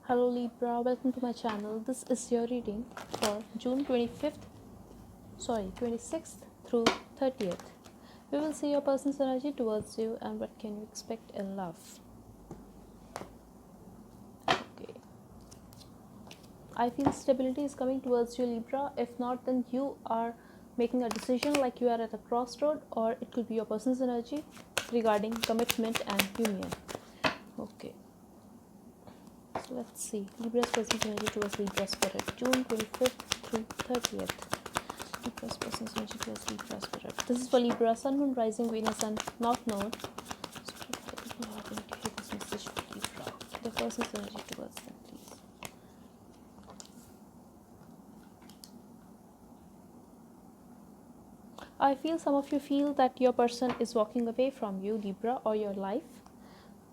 Hello Libra, welcome to my channel. This is your reading for June 26th through 30th. We will see your person's energy towards you and what can you expect in love. Okay. I feel stability is coming towards you, Libra. If not, then you are making a decision, like you are at a crossroad, or it could be your person's energy regarding commitment and union. Okay. So let's see. Libra's person's energy towards Libra spirit. June 25th through 30th. Libra's person's energy towards Libra spirit. This is for Libra, Sun, Moon, Rising, Venus, and North Node. Spirit, why people are going to hear this message for Libra. The person's energy towards them, please. I feel some of you feel that your person is walking away from you, Libra, or your life.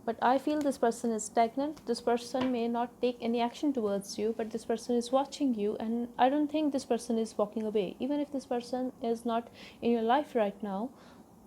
But I feel this person is stagnant. This person may not take any action towards you, but this person is watching you, and I don't think this person is walking away. Even if this person is not in your life right now,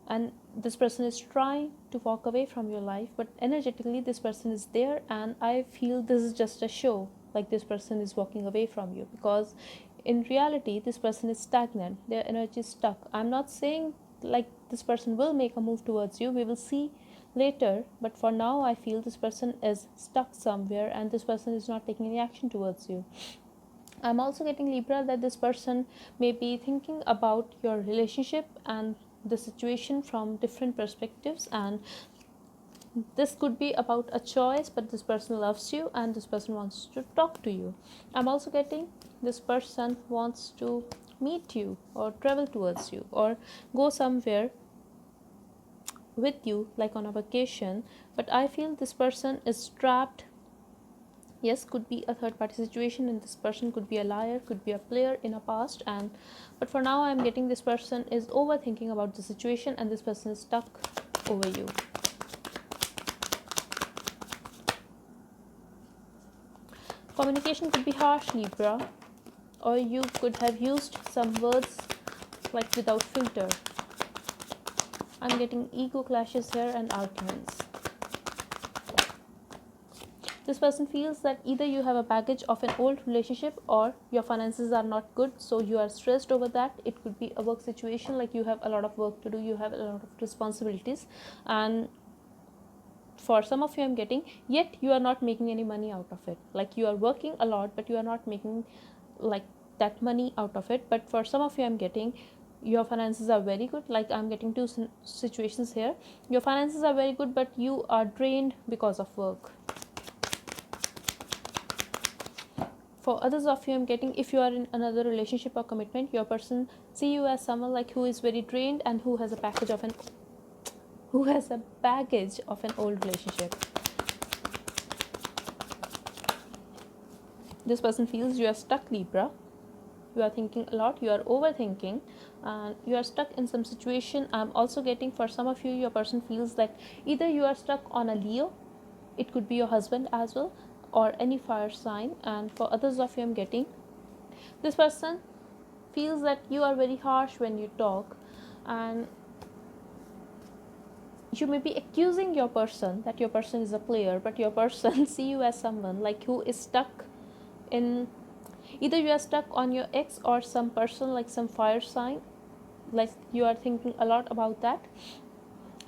and this person is trying to walk away from your life, but energetically this person is there, and I feel this is just a show, like this person is walking away from you, because in reality this person is stagnant. Their energy is stuck. I'm not saying like this person will make a move towards you. We will see later, but for now I feel this person is stuck somewhere and this person is not taking any action towards you. I'm also getting, Libra, that this person may be thinking about your relationship and the situation from different perspectives, and this could be about a choice, but this person loves you and this person wants to talk to you. I'm also getting this person wants to meet you or travel towards you or go somewhere with you, like on a vacation, but I feel this person is trapped. Yes, could be a third party situation, and this person could be a liar, could be a player in a past, and but for now I'm getting this person is overthinking about the situation and this person is stuck over you. Communication could be harsh, Libra, or you could have used some words like without filter. I'm getting ego clashes here and arguments. This person feels that either you have a baggage of an old relationship or your finances are not good, so you are stressed over that. It could be a work situation, like you have a lot of work to do, you have a lot of responsibilities, and for some of you I'm getting, yet you are not making any money out of it. Like you are working a lot but you are not making like that money out of it. But for some of you I'm getting, your finances are very good. Like I'm getting two situations here. Your finances are very good but you are drained because of work. For others of you I'm getting, if you are in another relationship or commitment, your person see you as someone like who is very drained and who has a baggage of an old relationship. This person feels you are stuck, Libra. You are thinking a lot, you are overthinking, and you are stuck in some situation. I'm also getting, for some of you, your person feels that either you are stuck on a Leo, it could be your husband as well, or any fire sign. And for others of you I'm getting, this person feels that you are very harsh when you talk, and you may be accusing your person that your person is a player, but your person see you as someone like who is stuck in, either you are stuck on your ex or some person like some fire sign, like you are thinking a lot about that.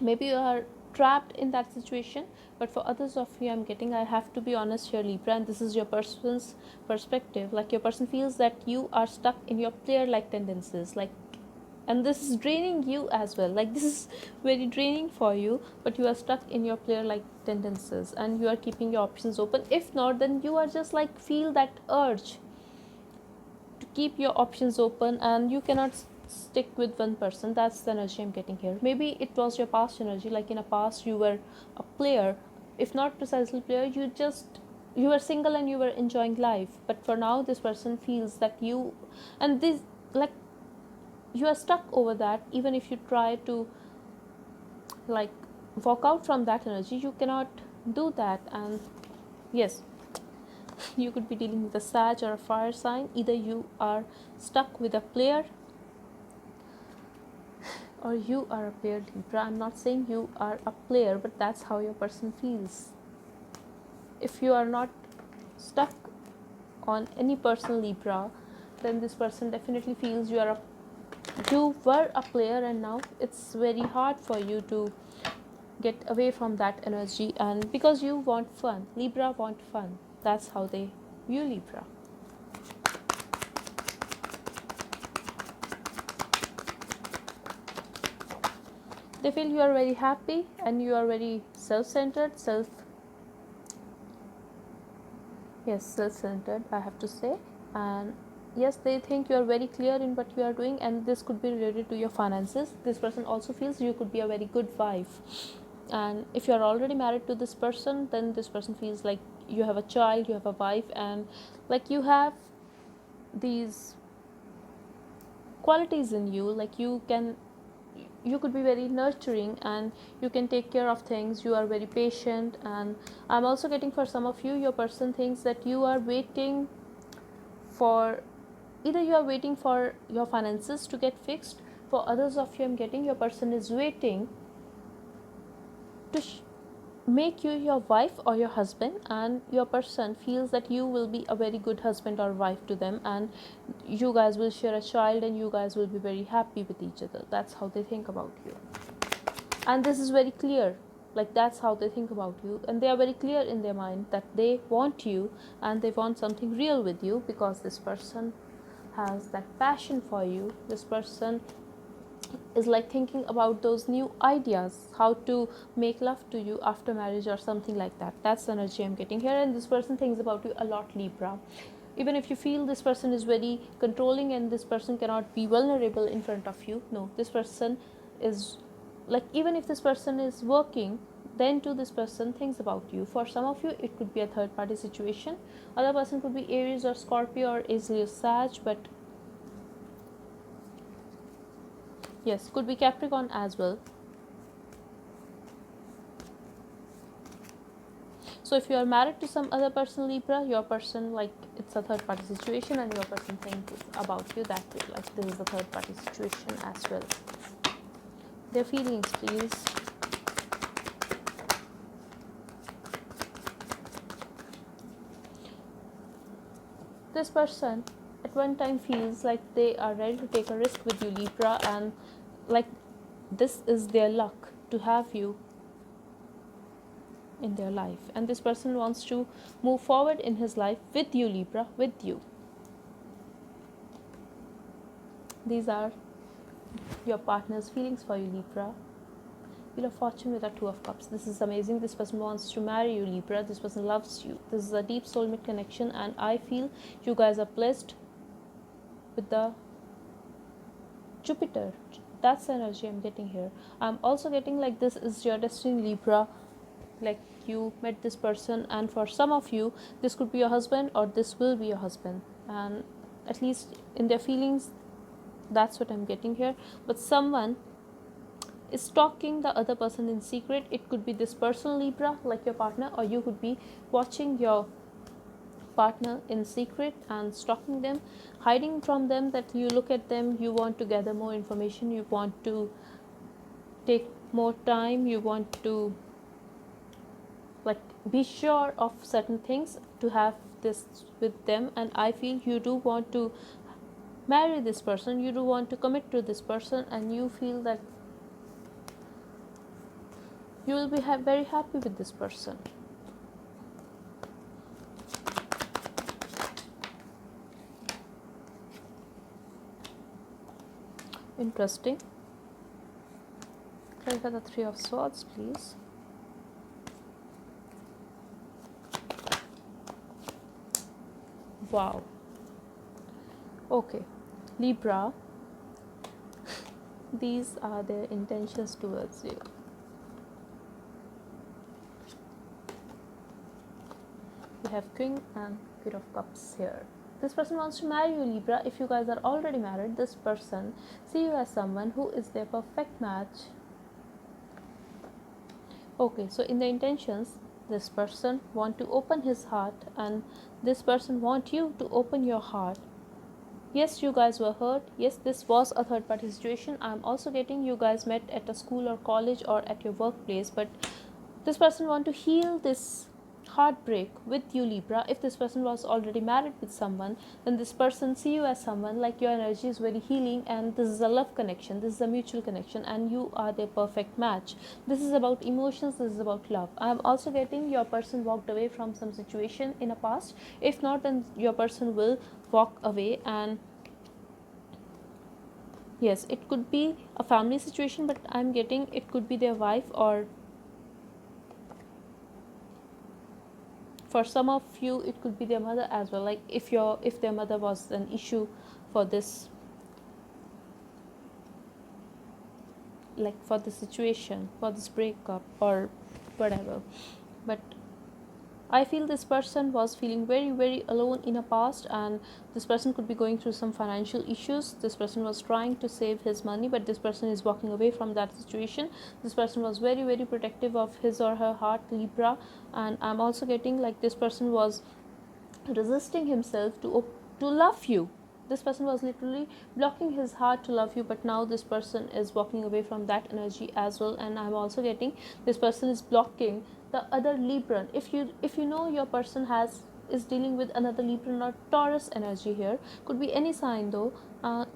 Maybe you are trapped in that situation. But for others of you I'm getting, I have to be honest here, Libra, and this is your person's perspective, like your person feels that you are stuck in your player like tendencies, like, and this is draining you as well. Like this is very draining for you, but you are stuck in your player like tendencies and you are keeping your options open. If not, then you are just like feel that urge to keep your options open and you cannot stick with one person. That's the energy I'm getting here. Maybe it was your past energy, like in a past you were a player, if not precisely player, you were single and you were enjoying life. But for now this person feels that you, and this, like, you are stuck over that. Even if you try to like walk out from that energy, you cannot do that. And yes, you could be dealing with a Sag or a fire sign. Either you are stuck with a player or you are a player, Libra. I'm not saying you are a player, but that's how your person feels. If you are not stuck on any person, Libra, then this person definitely feels you were a player and now it's very hard for you to get away from that energy, and because you want fun, Libra want fun. That's how they view Libra. They feel you are very happy and you are very self-centered, self-centered, I have to say. And yes, they think you are very clear in what you are doing, and this could be related to your finances. This person also feels you could be a very good wife, and if you are already married to this person, then this person feels like you have a child, you have a wife, and like you have these qualities in you, like you could be very nurturing and you can take care of things, you are very patient. And I'm also getting, for some of you, your person thinks that you are waiting for, either you are waiting for your finances to get fixed. For others of you, I'm getting your person is waiting to make you your wife or your husband, and your person feels that you will be a very good husband or wife to them, and you guys will share a child and you guys will be very happy with each other. That's how they think about you, and this is very clear. Like, that's how they think about you, and they are very clear in their mind that they want you and they want something real with you, because this person has that passion for you. This person is like thinking about those new ideas, how to make love to you after marriage or something like that. That's the energy I'm getting here, and this person thinks about you a lot, Libra. Even if you feel this person is very controlling and this person cannot be vulnerable in front of you, no, this person is like, even if this person is working, then too this person thinks about you. For some of you, it could be a third party situation. Other person could be Aries or Scorpio or easily a Sag, but yes, could be Capricorn as well. So if you are married to some other person, Libra, your person, like, it's a third party situation and your person thinks about you that way, like this is a third party situation as well. Their feelings, please. This person at one time feels like they are ready to take a risk with you, Libra, and like this is their luck to have you in their life, and this person wants to move forward in his life with you, Libra, with you. These are your partner's feelings for you, Libra. Wheel of Fortune with a Two of Cups. This is amazing. This person wants to marry you, Libra. This person loves you. This is a deep soulmate connection, and I feel you guys are blessed with the Jupiter. That's the energy I'm getting here. I'm also getting like this is your destiny, Libra. Like, you met this person, and for some of you, this could be your husband or this will be your husband, and at least in their feelings, that's what I'm getting here. But someone is stalking the other person in secret. It could be this person, Libra, like your partner, or you could be watching your partner in secret and stalking them, hiding from them, that you look at them, you want to gather more information, you want to take more time, you want to like be sure of certain things to have this with them. And I feel you do want to marry this person, you do want to commit to this person, and you feel that you will be very happy with this person. Interesting. Clarify the Three of Swords, please. Wow. Okay, Libra, these are their intentions towards you. You have King and Queen of Cups here. This person wants to marry you, Libra. If you guys are already married, this person see you as someone who is their perfect match. Okay, so in the intentions, this person want to open his heart, and this person want you to open your heart. Yes, you guys were hurt. Yes, this was a third party situation. I'm also getting you guys met at a school or college or at your workplace, but this person want to heal this heartbreak with you, Libra. If this person was already married with someone, then this person see you as someone like your energy is very healing, and this is a love connection, this is a mutual connection, and you are their perfect match. This is about emotions, this is about love. I'm also getting your person walked away from some situation in a past. If not, then your person will walk away. And yes, it could be a family situation, but I'm getting it could be their wife, or for some of you it could be their mother as well. Like if their mother was an issue for this, like for the situation, for this breakup or whatever. But I feel this person was feeling very, very alone in a past, and this person could be going through some financial issues. This person was trying to save his money, but this person is walking away from that situation. This person was very, very protective of his or her heart, Libra. And I'm also getting like this person was resisting himself to love you. This person was literally blocking his heart to love you, but now this person is walking away from that energy as well. And I'm also getting this person is blocking the other Libran. If you know your person is dealing with another Libran or Taurus energy here, could be any sign though,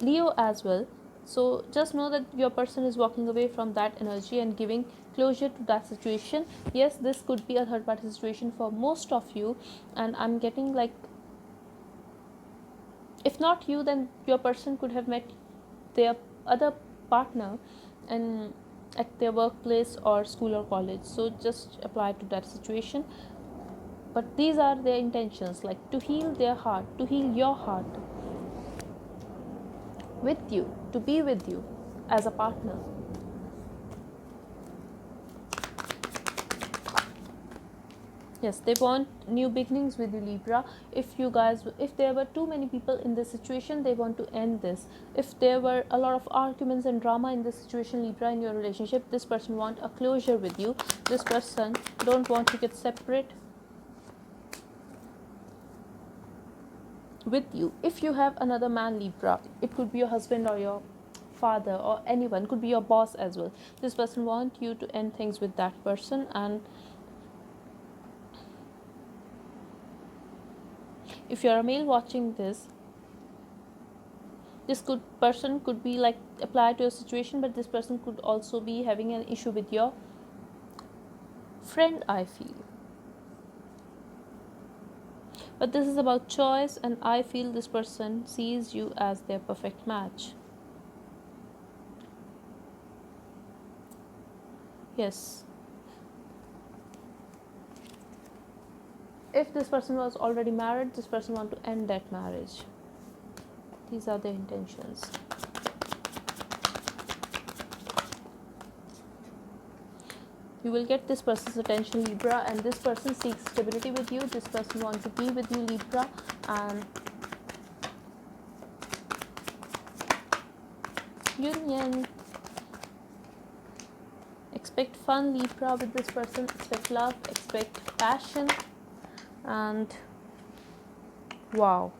Leo as well. So just know that your person is walking away from that energy and giving closure to that situation. Yes, this could be a third party situation for most of you, and I'm getting like, if not you, then your person could have met their other partner and at their workplace or school or college. So just apply to that situation. But these are their intentions, like to heal their heart, to heal your heart with you, to be with you as a partner. Yes, they want new beginnings with you, Libra. If there were too many people in this situation, they want to end this. If there were a lot of arguments and drama in this situation, Libra, in your relationship, this person want a closure with you. This person don't want to get separate with you. If you have another man, Libra, it could be your husband or your father or anyone, could be your boss as well. This person want you to end things with that person. And if you're a male watching this person could be like apply to your situation, but this person could also be having an issue with your friend, I feel. But this is about choice, and I feel this person sees you as their perfect match. Yes. If this person was already married, this person want to end that marriage. These are their intentions. You will get this person's attention, Libra, and this person seeks stability with you. This person wants to be with you, Libra, and union. Expect fun, Libra, with this person. Expect love, expect passion, and wow.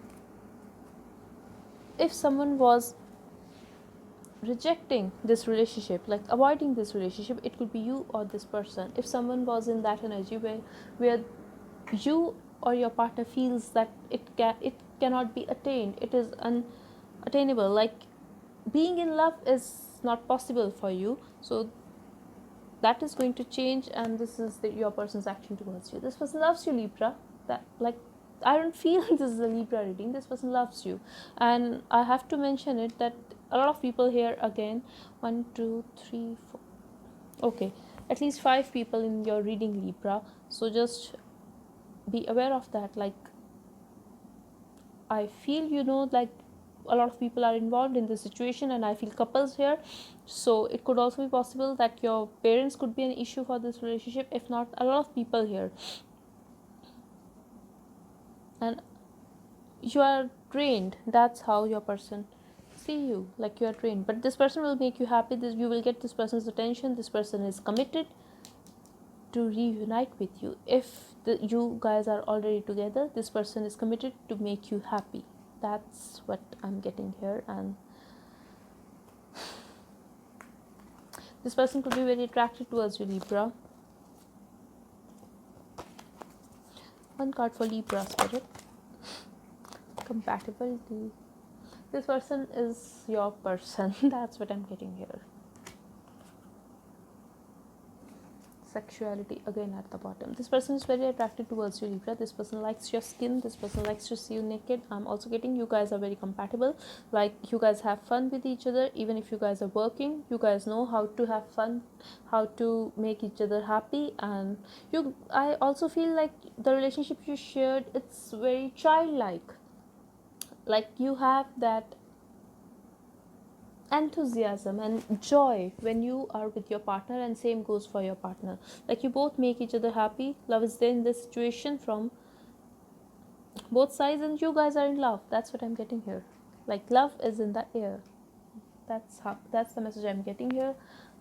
If someone was rejecting this relationship, like avoiding this relationship, it could be you or this person. If someone was in that energy where you or your partner feels that it cannot be attained, it is unattainable, like being in love is not possible for you, so that is going to change. And this is your person's action towards you. This person loves you, Libra. That, like, I don't feel this is a Libra reading. This person loves you. And I have to mention it that a lot of people here, again, 1 2 3 4, okay, at least 5 people in your reading, Libra. So just be aware of that. Like, I feel, like a lot of people are involved in this situation, and I feel couples here. So it could also be possible that your parents could be an issue for this relationship. If not, a lot of people here, and you are drained. That's how your person see you, like you are drained. But this person will make you happy. You will get this person's attention. This person is committed to reunite with you. If you guys are already together, this person is committed to make you happy. That's what I'm getting here. And this person could be very attracted towards you, Libra. One card for Libra spirit. Compatibility. This person is your person. That's what I'm getting here. Sexuality again at the bottom. This person is very attracted towards you, Libra. This person likes your skin. This person likes to see you naked. I'm also getting you guys are very compatible. Like, you guys have fun with each other. Even if you guys are working, you guys know how to have fun, how to make each other happy. And I also feel like the relationship you shared, it's very childlike. Like, you have that enthusiasm and joy when you are with your partner, and same goes for your partner. Like, you both make each other happy. Love is there in this situation from both sides, and you guys are in love. That's what I'm getting here. Like, love is in the air. That's the message I'm getting here,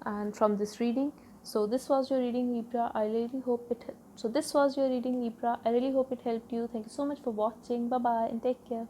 and from this reading. So this was your reading, Libra. I really hope it so this was your reading, Libra. I really hope it helped you. Thank you so much for watching. Bye bye and take care.